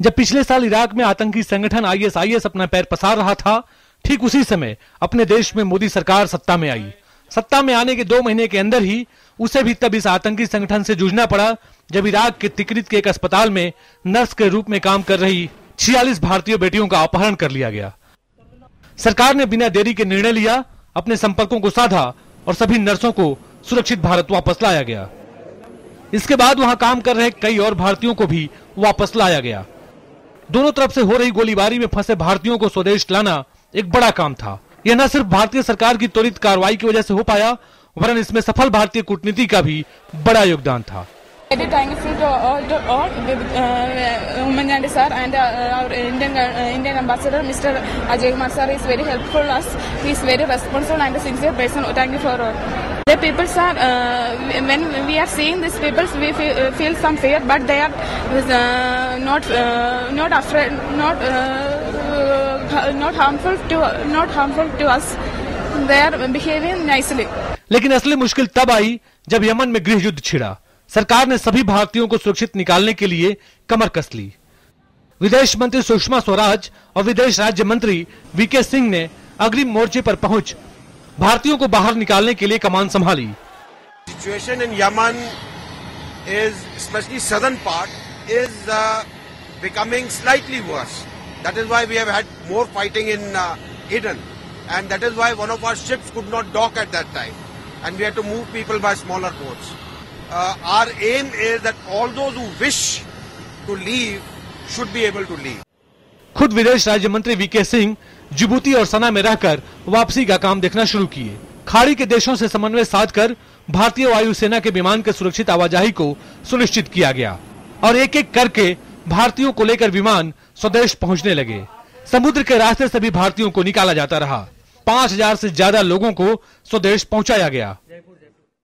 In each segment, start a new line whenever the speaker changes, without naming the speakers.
जब पिछले साल इराक में आतंकी संगठन आईएसआईएस अपना पैर पसार रहा था, ठीक उसी समय अपने देश में मोदी सरकार सत्ता में आई। सत्ता में आने के 2 महीने के अंदर ही उसे भी तब इस आतंकी संगठन से जूझना पड़ा जब इराक के तिकरित के एक अस्पताल में नर्स के रूप में काम कर रही 46 भारतीय बेटियों का अपहरण कर लिया गया। सरकार ने बिना देरी के निर्णय लिया, अपने संपर्कों को साधा और सभी नर्सों को सुरक्षित भारत वापस लाया गया। इसके बाद वहां काम कर रहे कई और भारतीयों को भी वापस लाया गया। दोनों तरफ से हो रही गोलीबारी में फंसे भारतीयों को स्वदेश लाना एक बड़ा काम था। यह न सिर्फ भारतीय सरकार की त्वरित कार्रवाई की वजह से हो पाया, वरन इसमें सफल भारतीय कूटनीति का भी बड़ा योगदान था।
Very thankful to all Umanjandi sir and our Indian ambassador Mr. Ajay Kumar sir is very helpful us. He is very responsible and a sincere person. Thank you for all. The people sir, when we are seeing these people, we feel some fear, but they are not afraid, not harmful to us. They are behaving nicely.
लेकिन असली मुश्किल तब आई जब Yemen में गृह युद्ध छिड़ा। सरकार ने सभी भारतीयों को सुरक्षित निकालने के लिए कमर कस ली। विदेश मंत्री सुषमा स्वराज और विदेश राज्य मंत्री वीके सिंह ने अग्रिम मोर्चे पर पहुंच भारतीयों को बाहर निकालने के लिए कमान संभाली।
Situation in Yemen is especially southern part is becoming slightly worse. That is why we have had more fighting in Aden, and that is why one of our ships could not dock at that time, and we had to move people by smaller boats. Our aim is that all those who wish to leave should be able to leave.
खुद विदेश राज्य मंत्री VK Singh Djibouti और सना में रहकर वापसी का काम देखना शुरू किए। खाड़ी के देशों से समन्वय साधकर भारतीय वायुसेना के विमान के सुरक्षित आवाजाही को सुनिश्चित किया गया और एक एक करके भारतीयों को लेकर विमान स्वदेश पहुंचने लगे। समुद्र के रास्ते से भी भारतीयों को निकाला जाता रहा। 5000 से ज्यादा लोगों को स्वदेश पहुंचाया गया।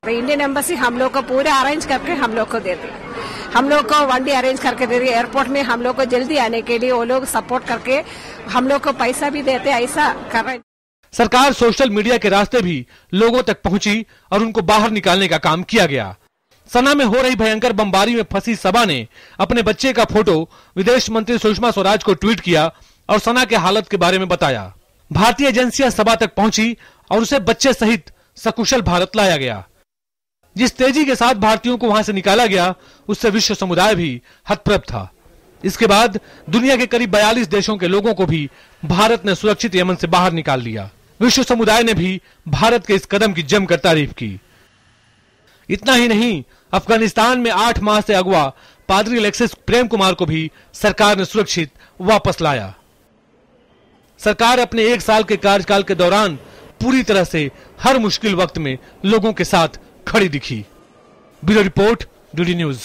इंडियन एम्बेसी हम लोग को पूरे अरेंज करके हम लोग को देते, हम लोग को वनडे अरेंज करके दे रही। एयरपोर्ट में हम लोग को जल्दी आने के लिए वो लोग सपोर्ट करके हम लोग को पैसा भी देते, ऐसा कर रहे।
सरकार सोशल मीडिया के रास्ते भी लोगों तक पहुंची और उनको बाहर निकालने का काम किया गया। सना में हो रही भयंकर बमबारी में फंसी सबा ने अपने बच्चे का फोटो विदेश मंत्री सुषमा स्वराज को ट्वीट किया और सना के हालत के बारे में बताया। भारतीय एजेंसियां सबा तक पहुंची और उसे बच्चे सहित सकुशल भारत लाया गया। जिस तेजी के साथ भारतीयों को वहां से निकाला गया, उससे विश्व समुदाय भी हतप्रभ था। इसके बाद दुनिया के करीब 42 देशों के लोगों को भी भारत ने सुरक्षित यमन से बाहर निकाल लिया। विश्व समुदाय ने भी भारत के इस कदम की जमकर तारीफ की। इतना ही नहीं, अफगानिस्तान में 8 माह से अगवा पादरी अलेक्सिस प्रेम कुमार को भी सरकार ने सुरक्षित वापस लाया। सरकार अपने 1 साल के कार्यकाल के दौरान पूरी तरह से हर मुश्किल वक्त में लोगों के साथ खड़ी दिखी। Bureau report, DD news.